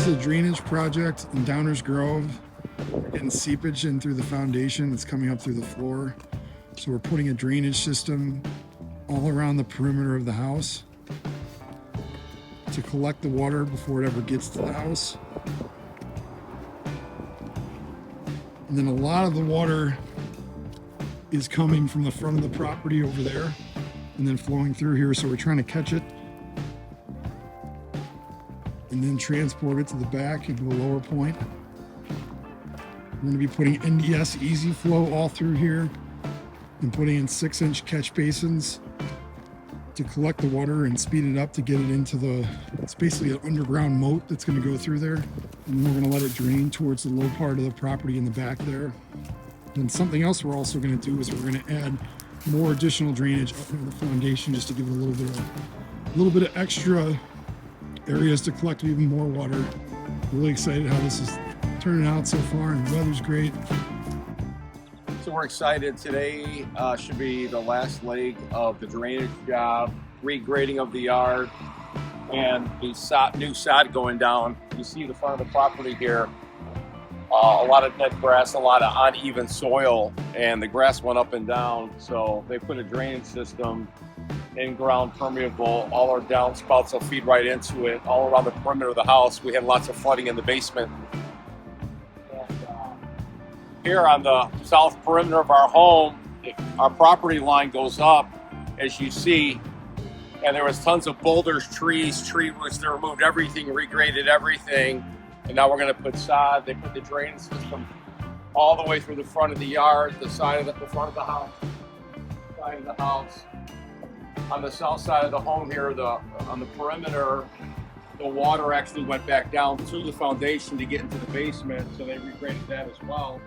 is a drainage project in Downers Grove. We're getting seepage in through the foundation. It's coming up through the floor. So we're putting a drainage system all around the perimeter of the house to collect the water before it ever gets to the house. And then a lot of the water is coming from the front of the property over there and then flowing through here. So we're trying to catch it and then transport it to the back into a lower point. We're going to be putting NDS easy flow all through here and putting in 6-inch catch basins to collect the water and speed it up to get it into it's basically an underground moat that's going to go through there. And we're going to let it drain towards the low part of the property in the back there. And something else we're also going to do is we're going to add more additional drainage up into the foundation just to give it a little bit of extra areas to collect even more water. Really excited how this is turning out so far, and the weather's great. So we're excited. Today should be the last leg of the drainage job, regrading of the yard, and the new sod going down. You see the front of the property here, a lot of dead grass, a lot of uneven soil, and the grass went up and down. So they put a drainage system, in-ground permeable. All our downspouts will feed right into it, all around the perimeter of the house. We had lots of flooding in the basement. Here on the south perimeter of our home, our property line goes up, as you see, and there was tons of boulders, trees, tree roots. They removed everything, regraded everything, and now we're going to put sod. They put the drainage system all the way through the front of the yard, the front of the house, side of the house. On the south side of the home here, on the perimeter, the water actually went back down to the foundation to get into the basement, so they regraded that as well.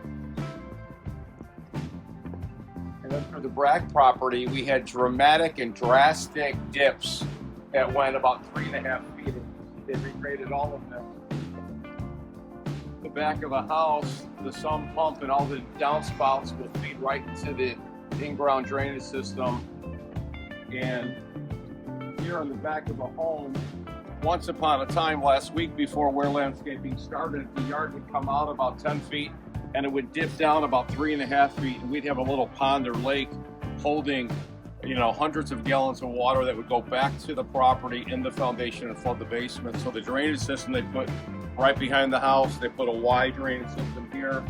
And then for the Bragg property, we had dramatic and drastic dips that went about 3.5 feet. They regraded all of them. The back of the house, the sump pump and all the downspouts will feed right into the in-ground drainage system. And here on the back of the home, once upon a time last week before Ware landscaping started, the yard would come out about 10 feet and it would dip down about 3.5 feet, and we'd have a little pond or lake holding, hundreds of gallons of water that would go back to the property in the foundation and flood the basement. So the drainage system they put right behind the house, they put a wide drainage system here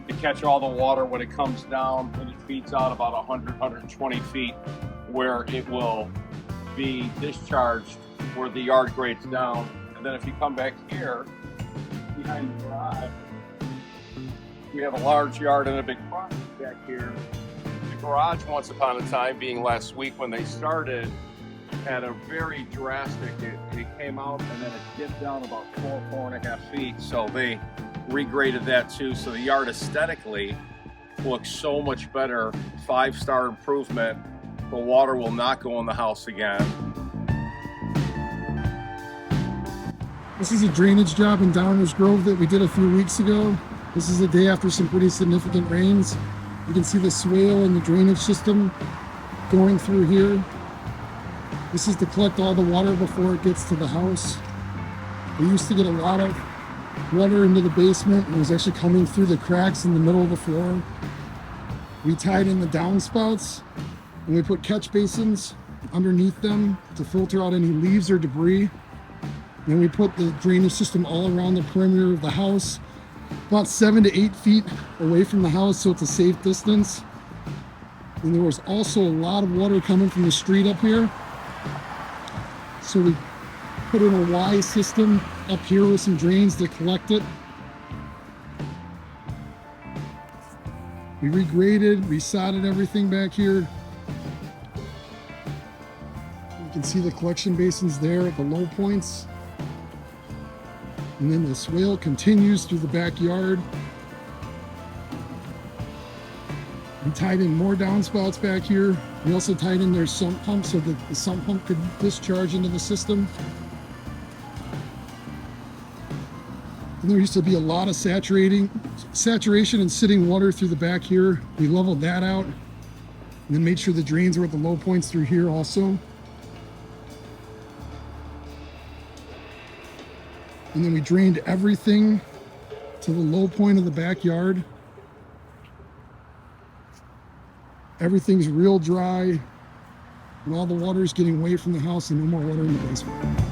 to catch all the water when it comes down, and it feeds out about 120 feet where it will be discharged where the yard grades down. And then if you come back here behind the garage, we have a large yard and a big project back here. The garage, once upon a time, being last week when they started, had a very drastic, it came out and then it dipped down about 4.5 feet. So they regraded that too. So the yard aesthetically looks so much better. 5-star improvement. The water will not go in the house again. This is a drainage job in Downers Grove that we did a few weeks ago. This is a day after some pretty significant rains. You can see the swale and the drainage system going through here. This is to collect all the water before it gets to the house. We used to get a lot of water into the basement, and it was actually coming through the cracks in the middle of the floor. We tied in the downspouts, and we put catch basins underneath them to filter out any leaves or debris. Then we put the drainage system all around the perimeter of the house, about 7 to 8 feet away from the house, so it's a safe distance. And there was also a lot of water coming from the street up here. So we put in a Y system up here with some drains to collect it. We regraded, resodded everything back here. You can see the collection basins there at the low points. And then the swale continues through the backyard. We tied in more downspouts back here. We also tied in their sump pump so that the sump pump could discharge into the system. And there used to be a lot of saturation and sitting water through the back here. We leveled that out and then made sure the drains were at the low points through here also. And then we drained everything to the low point of the backyard. Everything's real dry, and all the water is getting away from the house and no more water in the basement.